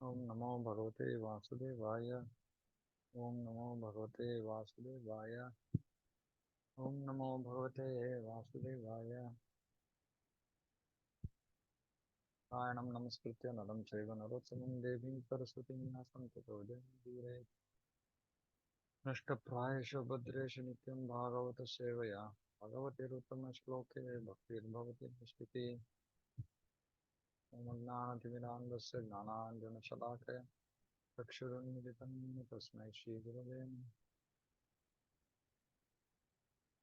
ओम नमो भगवते वासुदेवाय। ओम नमो भगवते वासुदेवाय। ओम नमो भगवते वासुदेवाय। नारायणं नमस्कृत्य नरं चैव नरोत्तमं देवीं सरस्वतीं व्यासं ततो जयमुदीरये। नष्टप्रायेषु भद्रेषु नित्यं भागवत सेवया भगवतिरुत्तमश्लोके भक्तिर्भवति निष्ठितिः। ज्ञानतिमिरान्धस्य ज्ञानाञ्जनशलाकया चक्षुरुन्मिलितं तस्मै श्रीगुरवे नमः।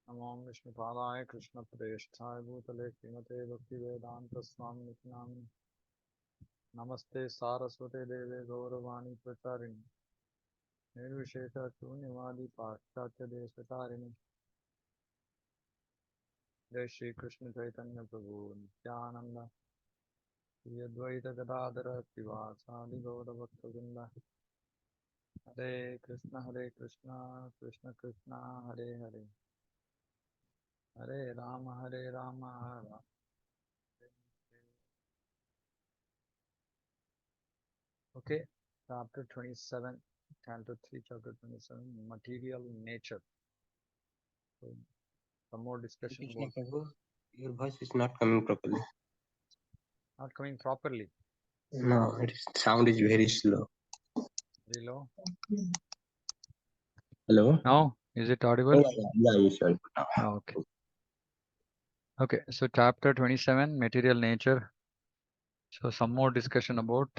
नमो विष्णुपादाय कृष्णप्रेष्ठाय भूतले श्रीमते भक्तिवेदान्तस्वामिनिति नामिने। नमस्ते सारस्वते देवे गौरवाणी प्रचारिणे निर्विशेषशून्यवादी पाश्चात्यदेशतारिणे। जय श्री कृष्ण चैतन्य प्रभु नित्यानंद श्री अद्वैत गदाधर श्रीवासादि गौरभक्तवृंद। हरे कृष्ण कृष्ण कृष्ण हरे हरे, हरे Ram Ram. Okay, chapter 27, canto 3, chapter 27, material nature. So, some more discussion Krishna about. Prabhu, your voice is not coming properly. Not coming properly. No, sound is very slow. Very low. Hello? Now, is it audible? Yeah, you should. Oh, okay. Okay, so chapter 27, material nature. So, some more discussion about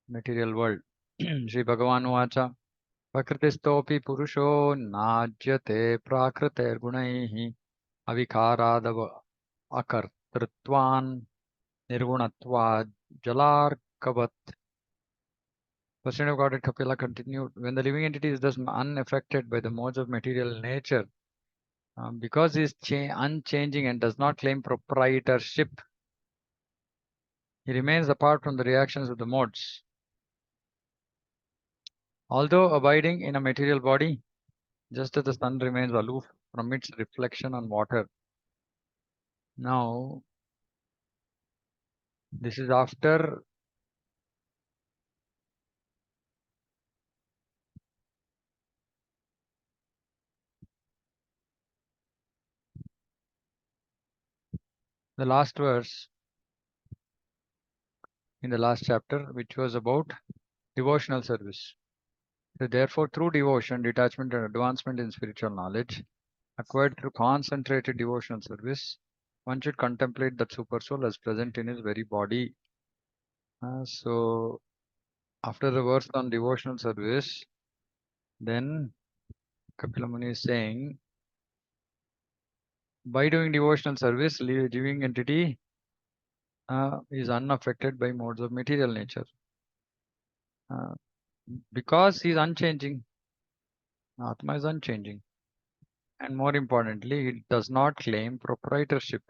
material world. Shri Bhagavan Vacha. Prakritistopi Purusho Najyate Prakritirgunaihi Avikaradav Akartritvan Nirgunatva Jalarkavat. Question of God at Kapila continued. When the living entity is thus unaffected by the modes of material nature, because he is unchanging and does not claim proprietorship, he remains apart from the reactions of the modes. Although abiding in a material body, just as the sun remains aloof from its reflection on water. Now, this is after the last verse in the last chapter, which was about devotional service. So therefore, through devotion, detachment, and advancement in spiritual knowledge, acquired through concentrated devotional service, one should contemplate that Supersoul as present in his very body. So, after the verse on devotional service, then Kapila Muni is saying, by doing devotional service, living entity is unaffected by modes of material nature. Because he is unchanging, Atma is unchanging. And more importantly, it does not claim proprietorship.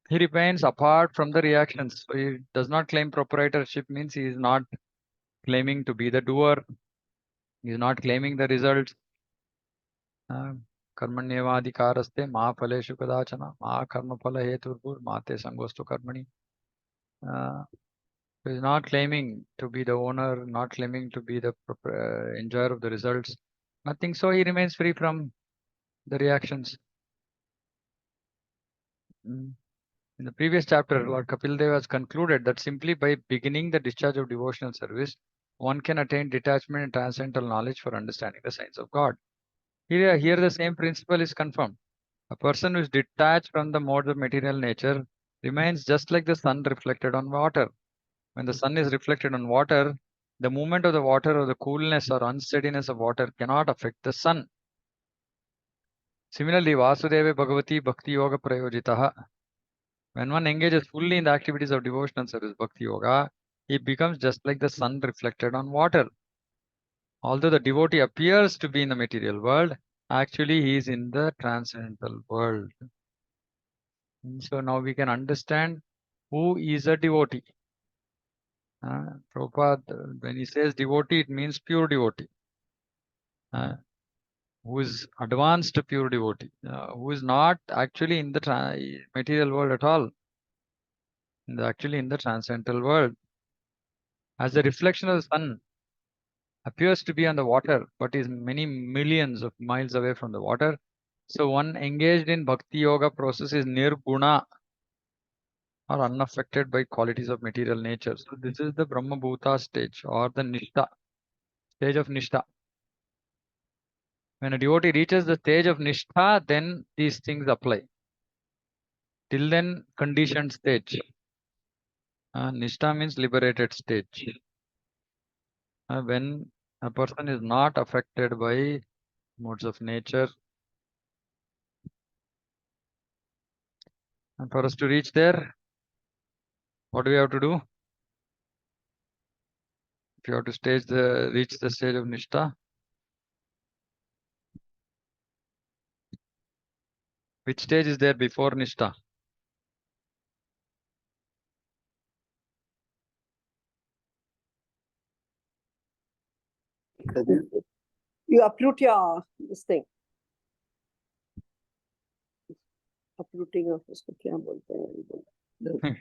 He remains apart from the reactions. So he does not claim proprietorship means he is not claiming to be the doer. He is not claiming the results. Karmanyevadhikaraste ma phaleshu kadachana ma karma phala heturpur mate sangostu karmani. He is not claiming to be the owner, not claiming to be the enjoyer of the results. Nothing. So he remains free from the reactions. In the previous chapter, Lord Kapiladev has concluded that simply by beginning the discharge of devotional service, one can attain detachment and transcendental knowledge for understanding the science of God. Here the same principle is confirmed. A person who is detached from the modes of material nature remains just like the sun reflected on water. When the sun is reflected on water, the movement of the water or the coolness or unsteadiness of water cannot affect the sun. Similarly, Vasudeva Bhagavati Bhakti Yoga Prayojitaha. When one engages fully in the activities of devotional service, Bhakti Yoga, he becomes just like the sun reflected on water. Although the devotee appears to be in the material world, actually he is in the transcendental world. And so now we can understand who is a devotee. Prabhupada, when he says devotee, it means pure devotee. Who is advanced pure devotee, who is not actually in the material world at all. Actually in the transcendental world. As the reflection of the sun appears to be on the water, but is many millions of miles away from the water. So one engaged in bhakti yoga process is nirguna or unaffected by qualities of material nature. So this is the Brahma Bhuta stage or the Nishta, stage of Nishta. When a devotee reaches the stage of Nishtha, then these things apply. Till then, conditioned stage. Nishtha means liberated stage. When a person is not affected by modes of nature. And for us to reach there, what do we have to do? If you have to reach the stage of Nishtha, which stage is there before Nishtha? You uproot your this thing. Uprooting of उसको क्या बोलते हैं?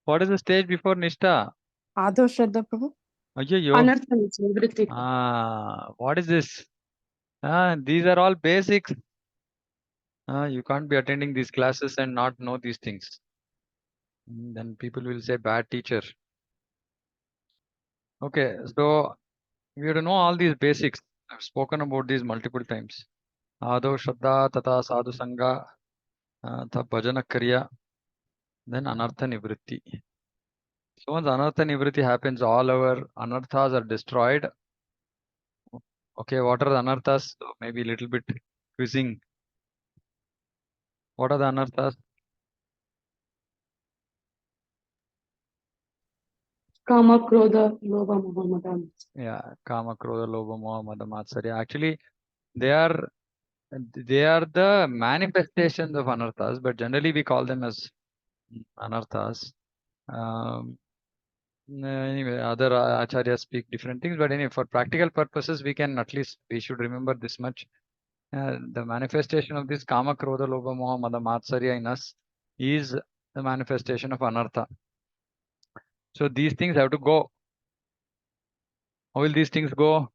What is the stage before Nishtha? Adho Shraddha Prabhu. Ayyo. Anartha Nivritti. What is this? These are all basics. You can't be attending these classes and not know these things. Then people will say bad teacher. Okay, so we have to know all these basics. I've spoken about these multiple times. Adho Shraddha, Tata Sadhu Sangha, Tha Bhajana Kriya, then Anartha Nivritti. So once Anartha Nivritti happens, all our Anarthas are destroyed. Okay, what are the Anarthas? So maybe a little bit quizzing. What are the Anarthas? Kama, Krodha, Lobha, Moha, Mada. Yeah, Kama, Krodha, Lobha, Moha, Mada, Matsarya. Actually, they are the manifestations of Anarthas, but generally we call them as Anarthas. Anyway, other acharyas speak different things, but anyway, for practical purposes, we should remember this much. The manifestation of this Kama, Krodha, Lobha, Moha, Mada, Matsarya in us is the manifestation of Anartha. So these things have to go. How will these things go?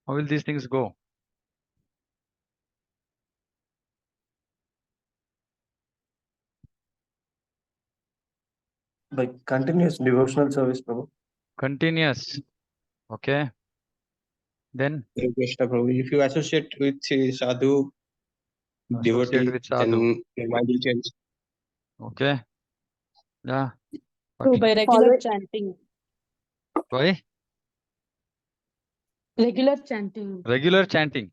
How will these things go? By continuous devotional service, Prabhu. Continuous. Okay. Then Hare Krishna, Prabhu. If you associate with sadhu, devotee, with sadhu. then your mind will change. Okay. Yeah. So by regular Follow- chanting. Why? Regular chanting. Regular chanting.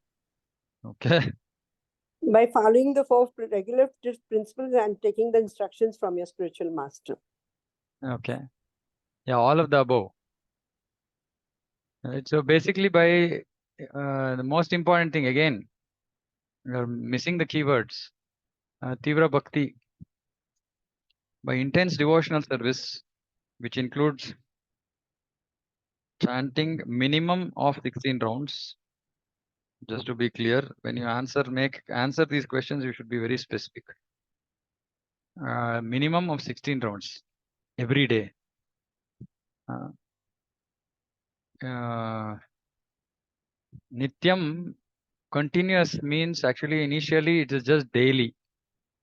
Okay. By following the four regular principles and taking the instructions from your spiritual master. Okay. Yeah, all of the above. Right. So basically, by the most important thing again, you're missing the keywords. Tivra Bhakti. By intense devotional service, which includes chanting minimum of 16 rounds. Just to be clear, when you answer these questions, you should be very specific. Minimum of 16 rounds every day. Nityam, continuous means actually initially it is just daily.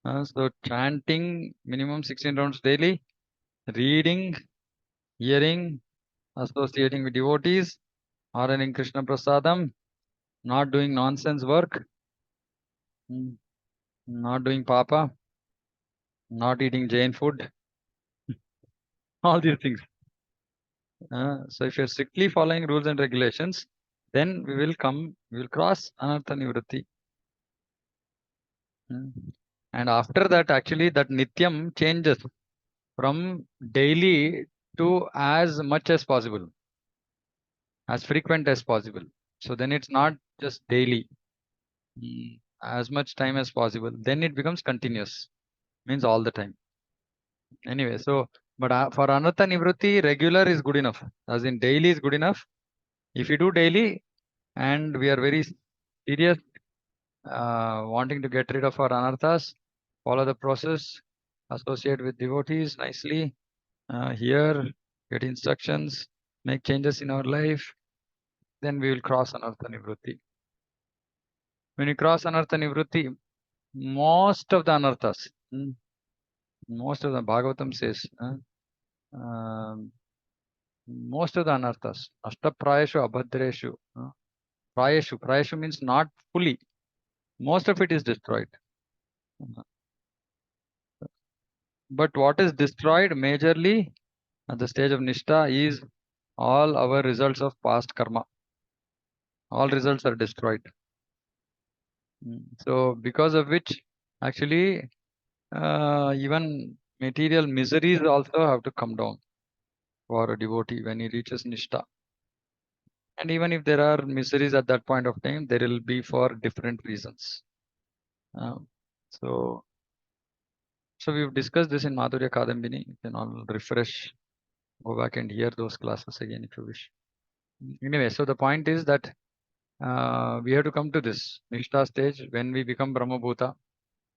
So chanting minimum 16 rounds daily, reading, hearing, associating with devotees, ordering Krishna Prasadam, not doing nonsense work, not doing papa, not eating Jain food, all these things. So if you're strictly following rules and regulations, then we will cross Anartha Nivritti. And after that, actually, that Nityam changes from daily to as much as possible, as frequent as possible. So then it's not just daily, as much time as possible. Then it becomes continuous, means all the time. Anyway, so but for anartha nivrutti, regular is good enough. As in daily is good enough. If you do daily, and we are very serious, wanting to get rid of our anarthas, follow the process, associate with devotees nicely, hear, get instructions, make changes in our life, then we will cross anartha nivrutti. When you cross anartha nivrutti, most of the anarthas, most of the Bhagavatam says, most of the anarthas, ashtaprayashu abhadreshu, prayashu means not fully, most of it is destroyed. But what is destroyed majorly at the stage of Nishta is all our results of past karma. All results are destroyed. So because of which actually even material miseries also have to come down for a devotee when he reaches Nishta. And even if there are miseries at that point of time, there will be for different reasons. So we've discussed this in Madhurya Kadambini. You can all refresh, go back and hear those classes again if you wish. Anyway, so the point is that we have to come to this Nishta stage when we become Brahma Bhuta,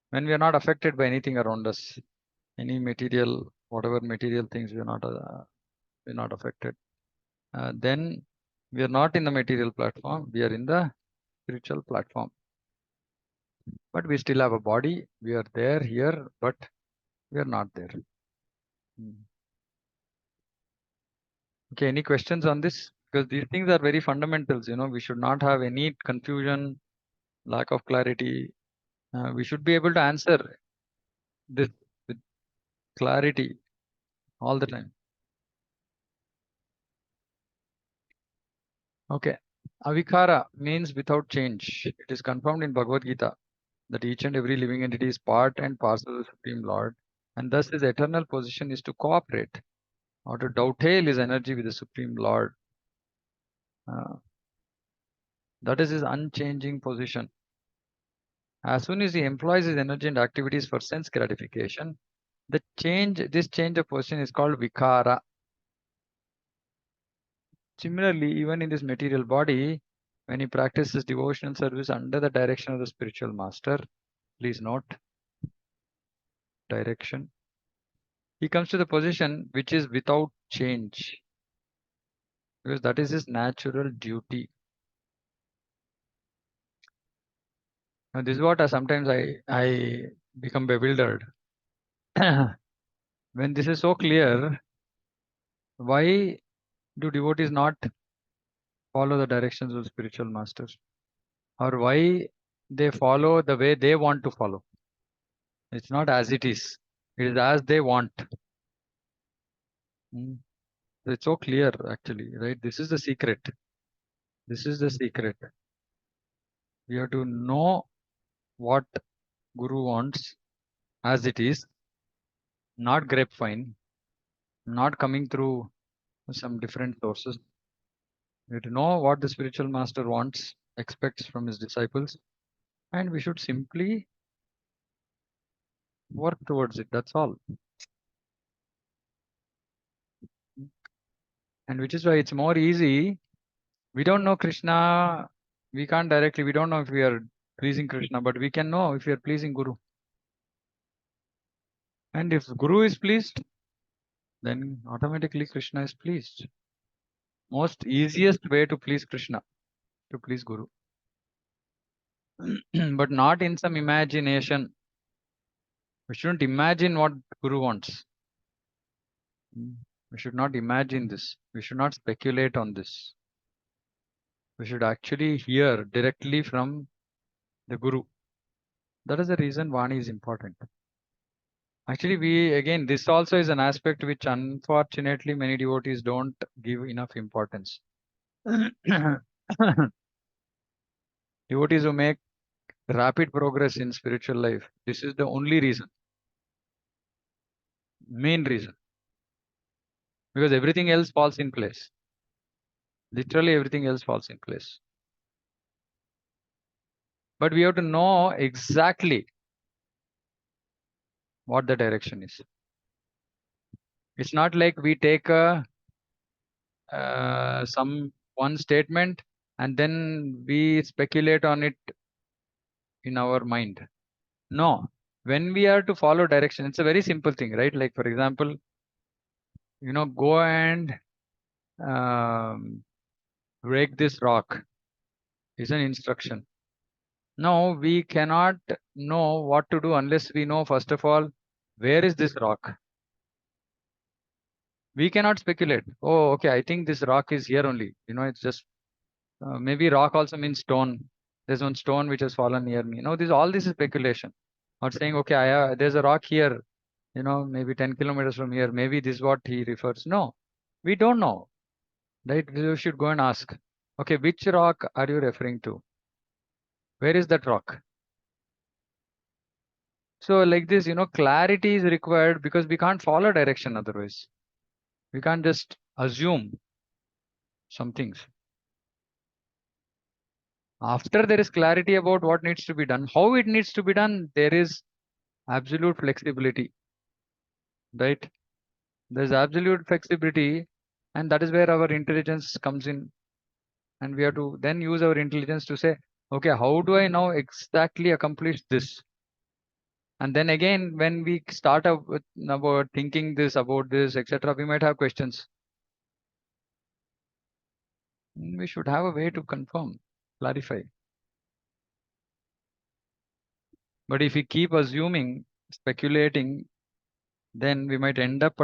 when we are not affected by anything around us, any material, whatever material things we're not affected. Then we are not in the material platform, we are in the spiritual platform. But we still have a body, we are there here, but we are not there. Okay, any questions on this? Because these things are very fundamentals, we should not have any confusion, lack of clarity. We should be able to answer this with clarity all the time. Okay, avikara means without change. It is confirmed in Bhagavad Gita that each and every living entity is part and parcel of the Supreme Lord, and thus his eternal position is to cooperate or to dovetail his energy with the Supreme Lord. That is his unchanging position. As soon as he employs his energy and activities for sense gratification, this change of position is called vikara. Similarly, even in this material body, when he practices devotional service under the direction of the spiritual master, please note, direction, he comes to the position which is without change, because that is his natural duty. Now, this is what sometimes I become bewildered. When this is so clear, why do devotees not follow the directions of spiritual masters? Or why they follow the way they want to follow? It's not as it is. It is as they want. It's so clear actually, right? This is the secret. This is the secret. We have to know what Guru wants as it is, not grapevine, not coming through some different sources. We have to know what the spiritual master wants, expects from his disciples, and we should simply work towards it. That's all. And which is why it's more easy. We don't know Krishna. We can't directly, we don't know if we are pleasing Krishna, but we can know if we are pleasing Guru. And if Guru is pleased, then automatically Krishna is pleased. Most easiest way to please Krishna, to please Guru. But not in some imagination. We shouldn't imagine what Guru wants. We should not imagine this. We should not speculate on this. We should actually hear directly from the Guru. That is the reason Vani is important. Actually, again, this also is an aspect which unfortunately many devotees don't give enough importance. Devotees who make rapid progress in spiritual life, this is the only reason, main reason, because everything else falls in place. Literally everything else falls in place. But we have to know exactly what the direction is. It's not like we take a some one statement and then we speculate on it in our mind. No, when we are to follow direction, it's a very simple thing, right? Like for example, go and break this rock is an instruction. No, we cannot know what to do unless we know, first of all, where is this rock? We cannot speculate. Oh, okay, I think this rock is here only. It's just maybe rock also means stone. There's one stone which has fallen near me. All this is speculation. Or saying, okay, there's a rock here, maybe 10 kilometers from here. Maybe this is what he refers. No, we don't know. Right? We should go and ask. Okay, which rock are you referring to? Where is that rock? So like this, clarity is required because we can't follow direction otherwise. We can't just assume some things. After there is clarity about what needs to be done, how it needs to be done, there is absolute flexibility, right? There's absolute flexibility, and that is where our intelligence comes in. And we have to then use our intelligence to say, okay, how do I now exactly accomplish this? And then again, when we start up with about thinking this, about this, etc., we might have questions. We should have a way to confirm, clarify. But if we keep assuming, speculating, then we might end up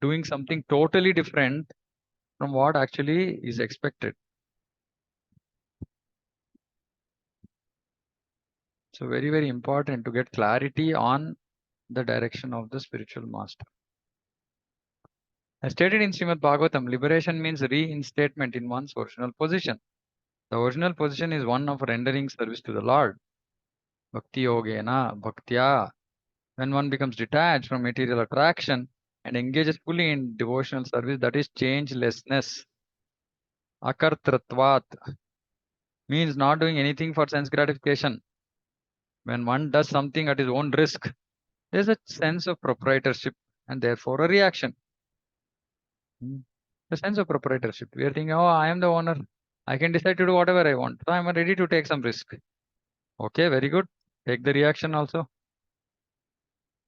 doing something totally different from what actually is expected. So very, very important to get clarity on the direction of the spiritual master. As stated in Srimad Bhagavatam, liberation means reinstatement in one's original position. The original position is one of rendering service to the Lord. Bhakti yogena, bhaktya. When one becomes detached from material attraction and engages fully in devotional service, that is changelessness. Akartratvat means not doing anything for sense gratification. When one does something at his own risk, there's a sense of proprietorship and therefore a reaction. The sense of proprietorship. We are thinking, oh, I am the owner. I can decide to do whatever I want. So I am ready to take some risk. Okay, very good. Take the reaction also.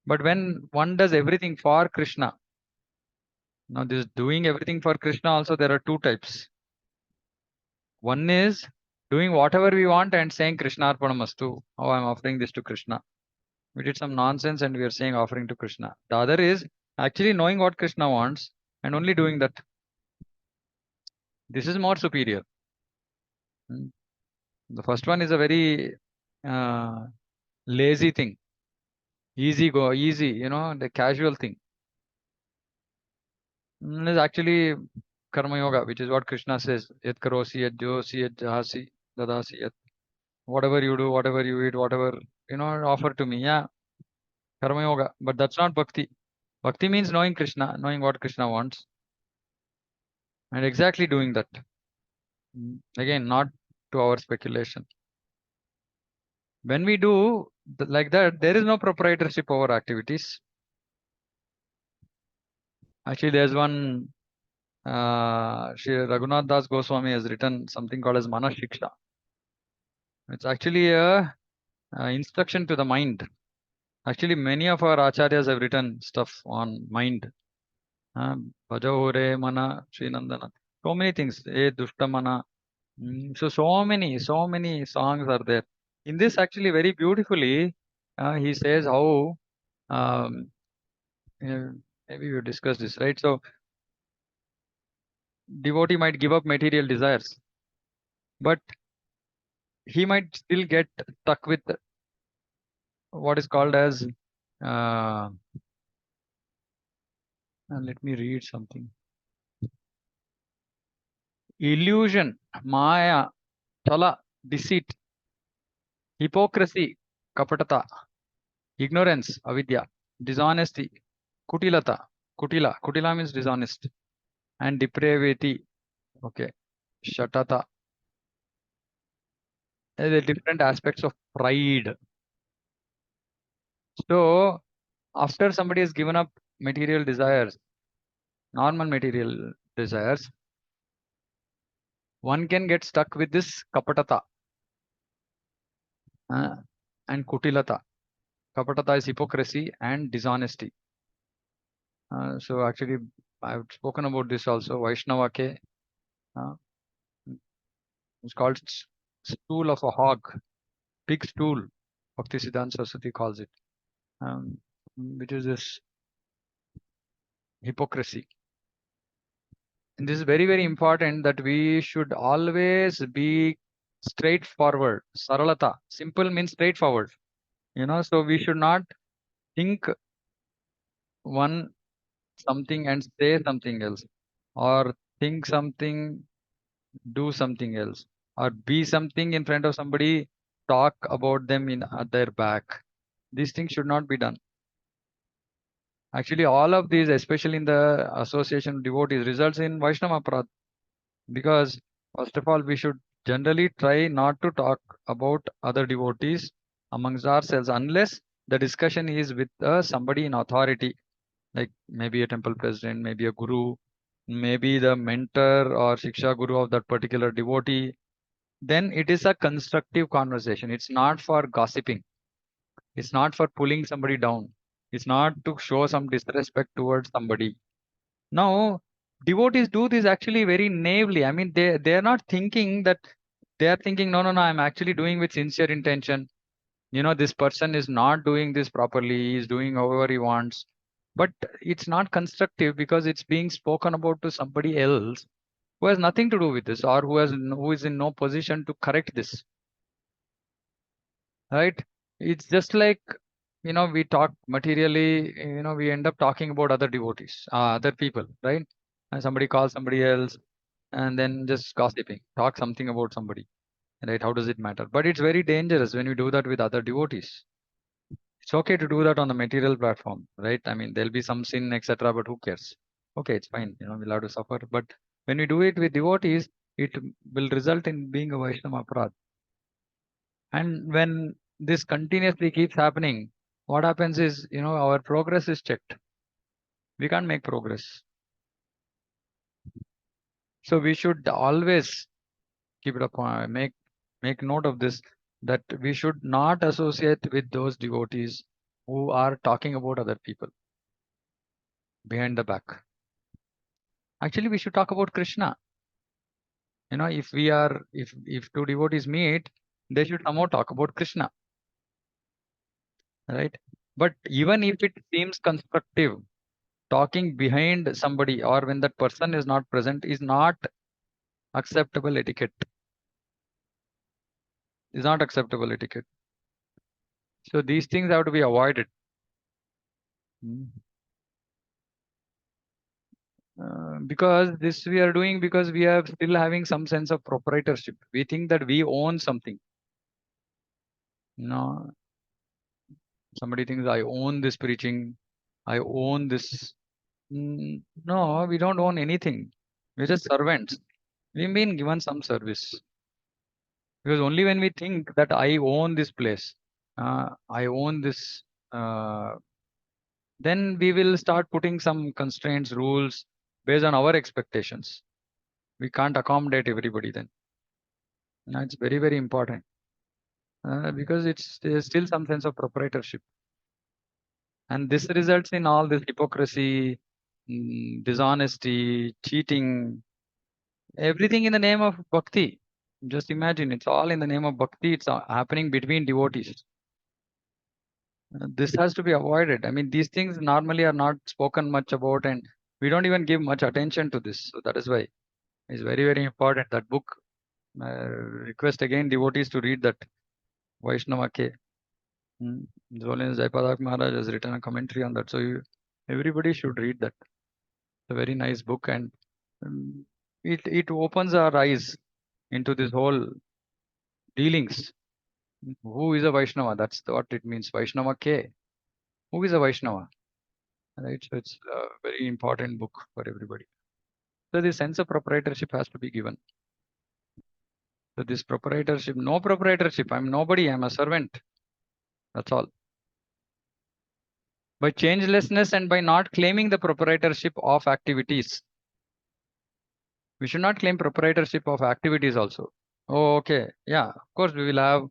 But when one does everything for Krishna, now this doing everything for Krishna also, there are two types. One is doing whatever we want and saying Krishna Arpanamastu. Oh, I'm offering this to Krishna. We did some nonsense and we are saying offering to Krishna. The other is actually knowing what Krishna wants and only doing that. This is more superior. The first one is a very lazy thing. Easy, the casual thing. Is actually karma yoga, which is what Krishna says. Yat karosi, yat josi, yat jahasi, dadasi, yat. Whatever you do, whatever you eat, whatever, offer to me. Yeah. Karma yoga. But that's not bhakti. Bhakti means knowing Krishna, knowing what Krishna wants. And exactly doing that. Again, not to our speculation. When we do like that, there is no proprietorship over activities. Actually, there's one, Shri Raghunath Das Goswami has written something called as Mana Shiksha. It's actually a instruction to the mind. Actually, many of our acharyas have written stuff on mind. Bhajahore Mana Sri Nandana. So many things. E Dushta Mana. So many songs are there. In this, actually, very beautifully, he says how maybe we discussed this, right? So devotee might give up material desires, but he might still get stuck with what is called as let me read something. Illusion, maya, chala, deceit, hypocrisy, kapatata, ignorance, avidya, dishonesty, kutila means dishonest, and depravity, okay, shatata. There are different aspects of pride. So after somebody has given up material desires, normal material desires, one can get stuck with this kapatata and kutilata. Kapatata is hypocrisy and dishonesty. So actually, I've spoken about this also. Vaishnava ke, it's called stool of a hog, pig stool. Bhakti Siddhanta Saraswati calls it, which is this hypocrisy. And this is very, very important that we should always be straightforward. Saralata. Simple means straightforward. So we should not think one something and say something else, or think something, do something else, or be something in front of somebody, talk about them in their back. These things should not be done. Actually, all of these, especially in the association of devotees, results in Vaishnava Aparadha. Because first of all, we should generally try not to talk about other devotees amongst ourselves unless the discussion is with somebody in authority, like maybe a temple president, maybe a guru, maybe the mentor or shiksha guru of that particular devotee. Then it is a constructive conversation. It's not for gossiping. It's not for pulling somebody down. It's not to show some disrespect towards somebody. Now, devotees do this actually very naively. I mean, they are not thinking that, they are thinking, no, I'm actually doing with sincere intention. This person is not doing this properly. He's doing however he wants. But it's not constructive because it's being spoken about to somebody else who has nothing to do with this, or who is in no position to correct this. Right? It's just like, we talk materially, we end up talking about other devotees, other people, right? And somebody calls somebody else and then just gossiping, talk something about somebody, right? How does it matter? But it's very dangerous when you do that with other devotees. It's okay to do that on the material platform, right? I mean, there'll be some sin, etc., but who cares? Okay, it's fine, we'll have to suffer. But when we do it with devotees, it will result in being a Vaishnava Aparadha. And when this continuously keeps happening, what happens is, our progress is checked. We can't make progress. So we should always keep it up, make note of this, that we should not associate with those devotees who are talking about other people behind the back. Actually, we should talk about Krishna. If two devotees meet, they should somehow talk about Krishna, right? But even if it seems constructive, talking behind somebody or when that person is not present is not acceptable etiquette. Is not acceptable etiquette. So these things have to be avoided. Because this we are doing because we are still having some sense of proprietorship. We think that we own something. No, somebody thinks I own this preaching, I own this. No, we don't own anything. We're just servants. We've been given some service. Because only when we think that I own this place, I own this, then we will start putting some constraints, rules based on our expectations. We can't accommodate everybody then. It's very, very important because there's still some sense of proprietorship. And this results in all this hypocrisy, dishonesty, cheating, everything in the name of bhakti. Just imagine, it's all in the name of bhakti. It's happening between devotees. This has to be avoided. I mean, these things normally are not spoken much about, and we don't even give much attention to this. So that is why it's very, very important. That book, request again devotees to read that, Vaishnava K. Zolin Jaipadak Maharaj has written a commentary on that. So everybody should read that. It's a very nice book, and it opens our eyes into this whole dealings. Who is a Vaishnava? That's what it means. Vaishnava K. Who is a Vaishnava? Right. So it's a very important book for everybody. So the sense of proprietorship has to be given. So this proprietorship, no proprietorship. I'm nobody. I'm a servant. That's all. by changelessness and by not claiming the proprietorship of activities. We should not claim proprietorship of activities also. Oh, okay. Yeah, of course, we will have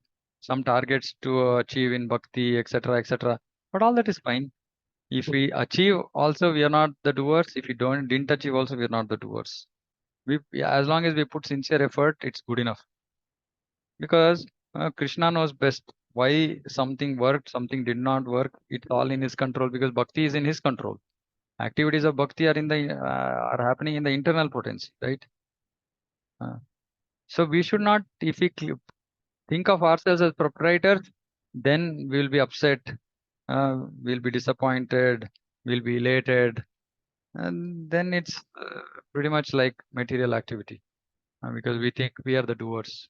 some targets to achieve in bhakti, etc., etc. But all that is fine. If we achieve, also we are not the doers. If we didn't achieve, also we are not the doers. As long as we put sincere effort, it's good enough. Because Krishna knows best why something worked, something did not work. It's all in his control because bhakti is in his control. Activities of bhakti are happening in the internal potency, right? So we should not, if we think of ourselves as proprietors, then we'll be upset, we'll be disappointed, we'll be elated, and then it's pretty much like material activity because we think we are the doers.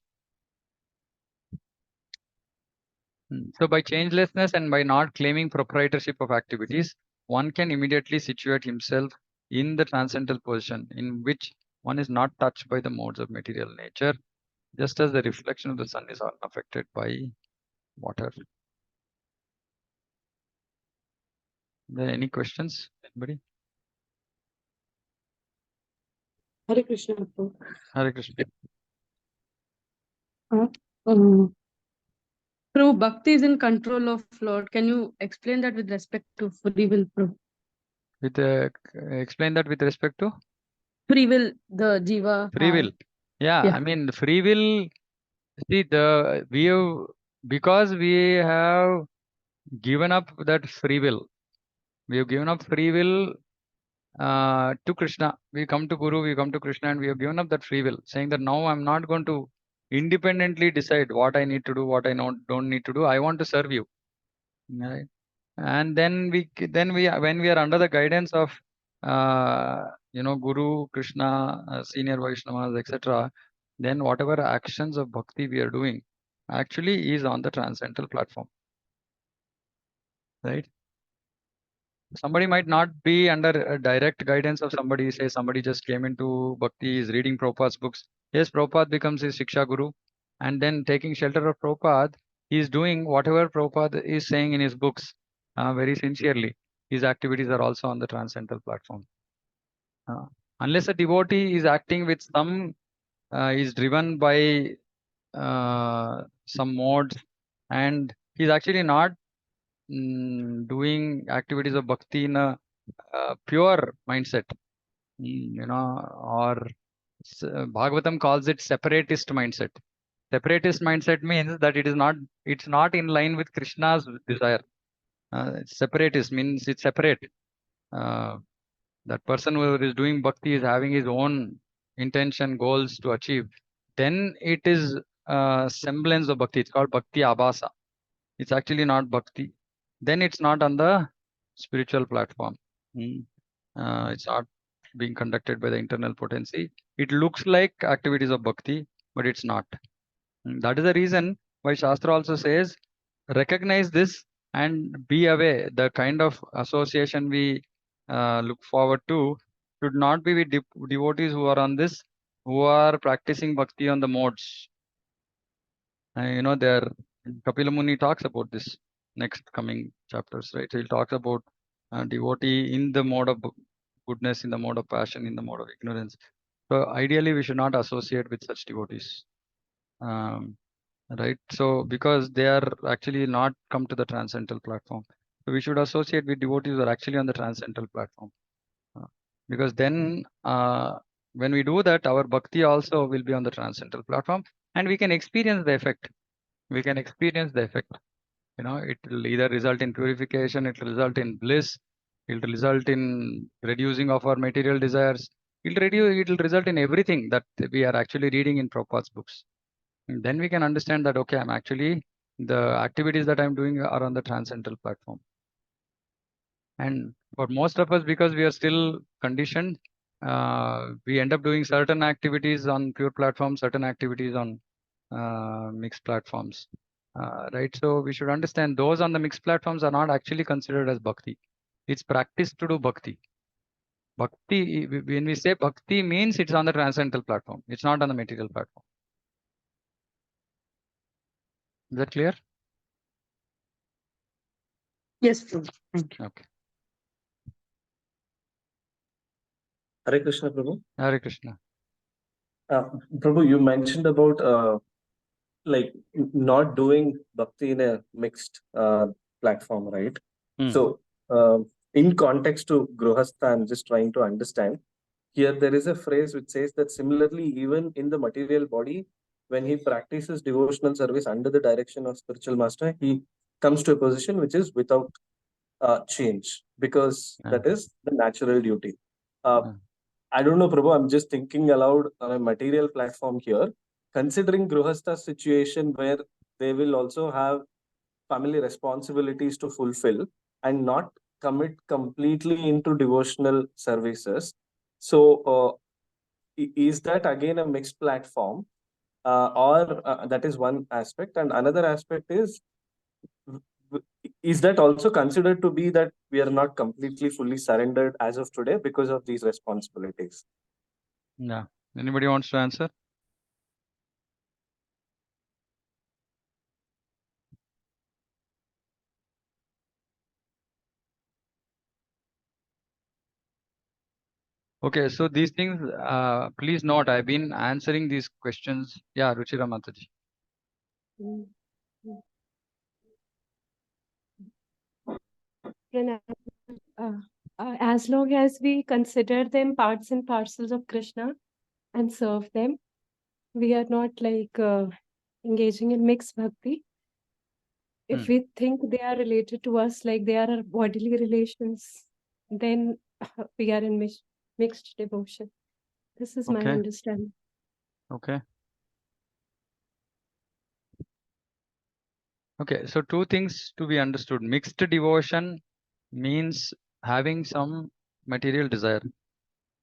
So by changelessness and by not claiming proprietorship of activities, one can immediately situate himself in the transcendental position in which one is not touched by the modes of material nature, just as the reflection of the sun is unaffected by water. Any questions? Anybody? Hare Krishna. Prabhu. Hare Krishna. Prabhu, bhakti is in control of Lord. Can you explain that with respect to free will, Prabhu? With explain that with respect to Free will, the jiva. free will. Yeah, Yeah. I mean free will. See, because we have given up that free will. We have given up free will to Krishna. We come to Guru, we come to Krishna, and we have given up that free will, saying that now I'm not going to independently decide what I need to do, what I don't need to do. I want to serve you. Right? And then when we are under the guidance of Guru, Krishna, senior Vaishnavas, etc., then whatever actions of bhakti we are doing actually is on the transcendental platform. Right? Somebody might not be under a direct guidance of somebody. Say somebody just came into bhakti, is reading Prabhupada's books. Yes, Prabhupada becomes his Shiksha Guru, and then taking shelter of Prabhupada, he is doing whatever Prabhupada is saying in his books very sincerely. His activities are also on the transcendental platform. Unless a devotee is acting with is driven by some modes, and he's actually not doing activities of bhakti in a pure mindset, or Bhagavatam calls it separatist mindset. Separatist mindset means that it's not in line with Krishna's desire. Separatist means it's separate. That person who is doing bhakti is having his own intention, goals to achieve. Then it is semblance of bhakti. It's called bhakti abhasa. It's actually not bhakti. Then it's not on the spiritual platform. It's not being conducted by the internal potency. It looks like activities of bhakti, but it's not. That is the reason why Shastra also says, recognize this and be aware. The kind of association we look forward to should not be with devotees who are on this, who are practicing bhakti on the modes. There Kapila Muni talks about this next coming chapters, right? He talks about devotee in the mode of goodness, in the mode of passion, in the mode of ignorance. So ideally, we should not associate with such devotees, right? So because they are actually not come to the transcendental platform, so we should associate with devotees who are actually on the transcendental platform, because then when we do that, our bhakti also will be on the transcendental platform, and we can experience the effect. We can experience the effect. It will either result in purification, it will result in bliss, it will result in reducing of our material desires. It will result in everything that we are actually reading in Prabhupada's books. And then we can understand that, okay, the activities that I'm doing are on the transcendental platform. And for most of us, because we are still conditioned, we end up doing certain activities on pure platforms, certain activities on mixed platforms. Right, so we should understand those on the mixed platforms are not actually considered as bhakti. It's practice to do bhakti. Bhakti, when we say bhakti, means it's on the transcendental platform. It's not on the material platform. Is that clear? Yes, Prabhu. Thank you. Okay. Hare Krishna, Prabhu. Hare Krishna. Prabhu, you mentioned about not doing bhakti in a mixed platform, right? Hmm. So, in context to Grihastha, I'm just trying to understand. Here, there is a phrase which says that similarly, even in the material body, when he practices devotional service under the direction of spiritual master, he comes to a position which is without change, because Yeah. that is the natural duty. Yeah. I don't know, Prabhu, I'm just thinking aloud on a material platform here. Considering Grihastha's situation where they will also have family responsibilities to fulfill and not commit completely into devotional services. So, is that again a mixed platform? Or that is one aspect. And another aspect is that also considered to be that we are not completely fully surrendered as of today because of these responsibilities? Yeah. Anybody wants to answer? Okay, so these things, please note, I've been answering these questions. Yeah, Ruchira Mataji. Mm, Pranam, as long as we consider them parts and parcels of Krishna and serve them, we are not engaging in mixed bhakti. If we think they are related to us like they are our bodily relations, then we are in mixed devotion. This is my Okay. understanding. Okay. Okay, so two things to be understood. Mixed devotion means having some material desire.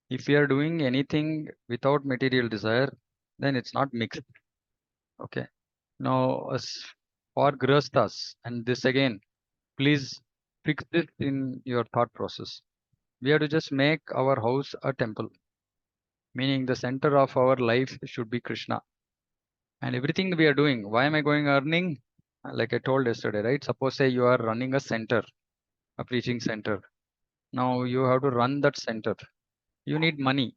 If you are doing anything without material desire, then it's not mixed. Okay. Now, as for grihasthas, and this again, please fix this in your thought process. We have to just make our house a temple, meaning the center of our life should be Krishna. And everything we are doing, why am I going earning? Like I told yesterday, right? Suppose say you are running a center, a preaching center. Now you have to run that center. You need money,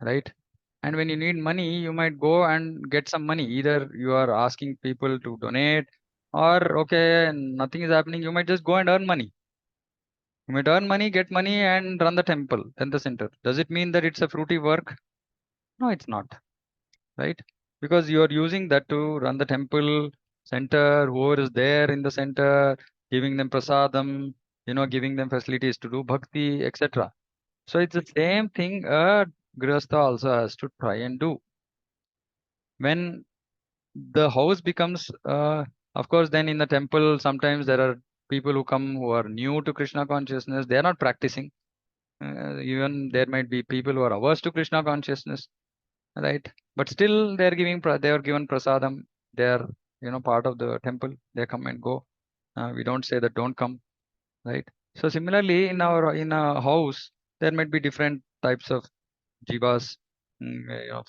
right? And when you need money, you might go and get some money. Either you are asking people to donate, or okay, nothing is happening, you might just go and earn money. You might earn money, get money, and run the temple, then the center. Does it mean that it's a fruity work? No, it's not, right? Because you are using that to run the temple, center, whoever is there in the center, giving them prasadam, giving them facilities to do bhakti, etc. So it's the same thing Grihastha also has to try and do. When the house becomes, of course, then in the temple, sometimes there are people who come who are new to Krishna consciousness. They are not practicing. Even there might be people who are averse to Krishna consciousness, right? But still, they are they are given prasadam. They are, part of the temple. They come and go. We don't say that don't come, right? So similarly, in a house, there might be different types of jivas,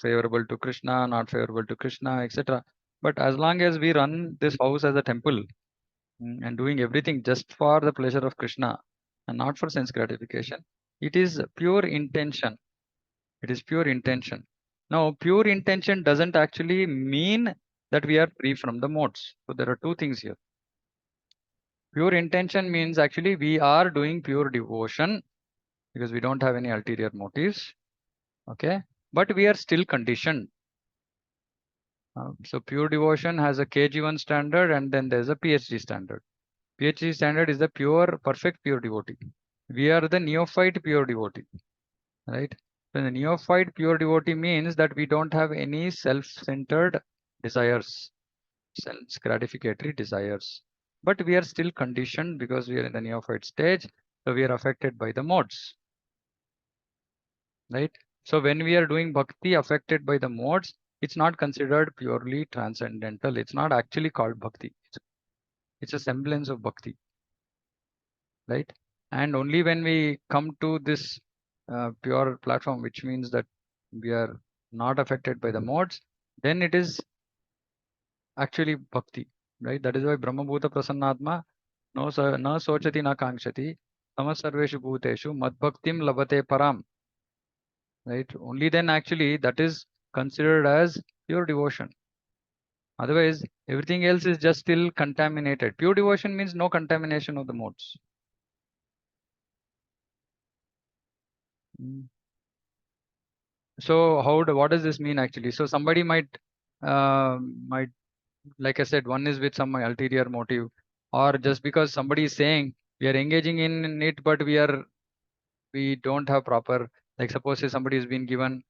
favorable to Krishna, not favorable to Krishna, etc. But as long as we run this house as a temple, and doing everything just for the pleasure of Krishna and not for sense gratification, it is pure intention. It is pure intention. Now, pure intention doesn't actually mean that we are free from the modes. So there are two things here. Pure intention means actually we are doing pure devotion because we don't have any ulterior motives. Okay. But we are still conditioned. So pure devotion has a KG1 standard and then there's a PhD standard. PhD standard is the pure, perfect pure devotee. We are the neophyte pure devotee, right? So the neophyte pure devotee means that we don't have any self-centered desires, sense gratificatory desires. But we are still conditioned because we are in the neophyte stage. So we are affected by the modes, right? So when we are doing bhakti affected by the modes, it's not considered purely transcendental. It's not actually called bhakti. It's a semblance of bhakti, right? And only when we come to this pure platform, which means that we are not affected by the modes, then it is actually bhakti, right? That is why Brahma Bhuta Prasannatma na sochati na kankshati samasarveshu bhuteshu mad bhaktim labate param. right? Only then actually that is considered as pure devotion. Otherwise, everything else is just still contaminated. Pure devotion means no contamination of the modes. So what does this mean actually? So somebody might, like I said, one is with some ulterior motive, or just because somebody is saying we are engaging in it, but we don't have proper, like suppose say somebody has been given,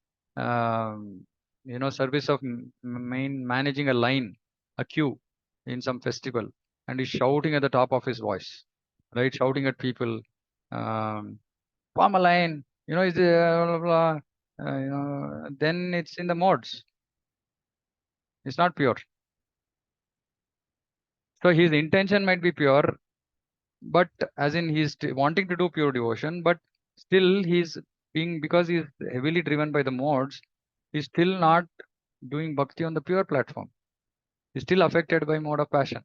service of managing a line, a queue in some festival, and he's shouting at the top of his voice, right? Shouting at people, form a line, is blah, blah, blah, then it's in the modes. It's not pure. So his intention might be pure, but as in he's wanting to do pure devotion, but still because he's heavily driven by the modes, he's still not doing bhakti on the pure platform. He's still affected by mode of passion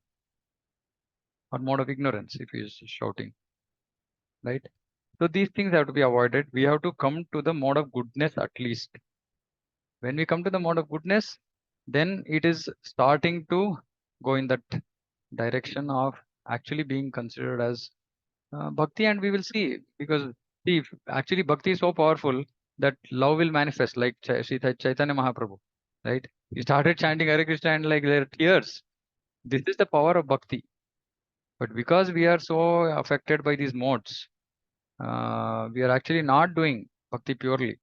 or mode of ignorance if he is shouting, right? So these things have to be avoided. We have to come to the mode of goodness at least. When we come to the mode of goodness, then it is starting to go in that direction of actually being considered as bhakti, and we will see, because see, actually bhakti is so powerful that love will manifest, like Chaitanya Mahaprabhu, right? He started chanting Hare Krishna and like there are tears. This is the power of bhakti. But because we are so affected by these modes, we are actually not doing bhakti purely.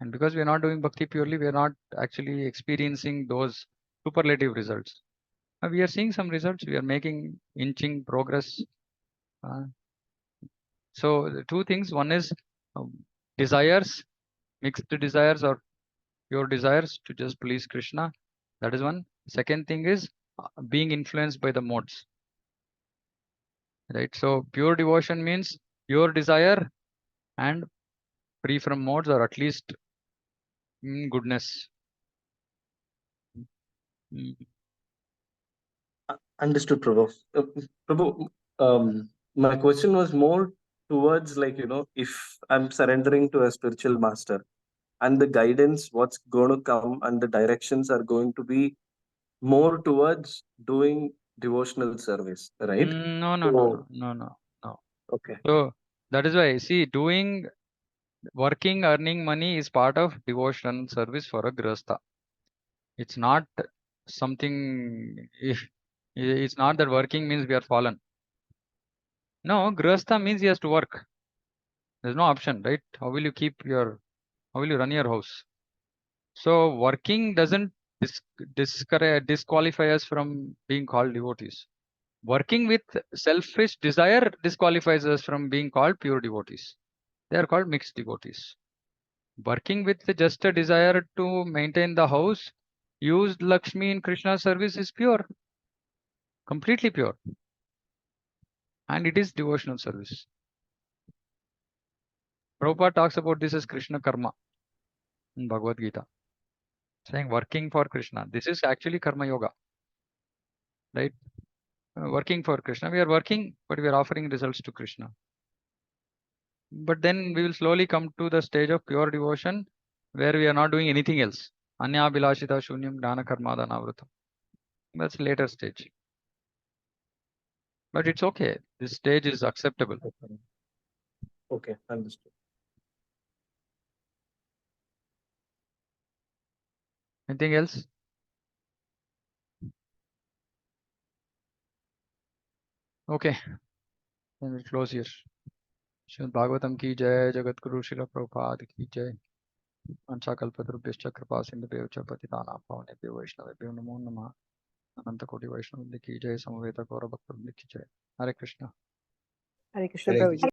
And because we are not doing bhakti purely, we are not actually experiencing those superlative results. We are seeing some results. We are making inching progress. So the two things, one is desires, mixed desires or pure desires to just please Krishna. That is one. Second thing is being influenced by the modes. Right. So pure devotion means pure desire and free from modes, or at least goodness. Understood, Prabhu. Prabhu, my question was more towards if I'm surrendering to a spiritual master and the guidance, what's going to come and the directions are going to be more towards doing devotional service, right? No. Okay. So that is why, see, working, earning money is part of devotion service for a grihastha. It's not something, it's not that working means we are fallen. No, grihastha means he has to work. There's no option, right? How will you run your house? So working doesn't disqualify us from being called devotees. Working with selfish desire disqualifies us from being called pure devotees. They are called mixed devotees. Working with just a desire to maintain the house, use Lakshmi in Krishna's service is pure, completely pure. And it is devotional service. Prabhupada talks about this as Krishna karma in Bhagavad Gita, saying working for Krishna. This is actually karma yoga, right? Working for Krishna. We are working, but we are offering results to Krishna. But then we will slowly come to the stage of pure devotion where we are not doing anything else. Anya bilashita shunyam dana karmadana vratam. That's later stage. But it's okay. This stage is acceptable. Okay, understood. Anything else? Okay. Then we'll close here. Srimad Bhagavatam ki jai, Jagat Guru Srila Prabhupada ki jai. Vanchakalpadrubhyascha kripa sindhubhyo cha patitanam pavanebhyo vaishnavebhyo namo namah. Ananta Koti Vaishnava ki jai, Samaveta Gaura Bhakta ki jai. Hare Krishna. Hare Krishna, Hare Prabhuji.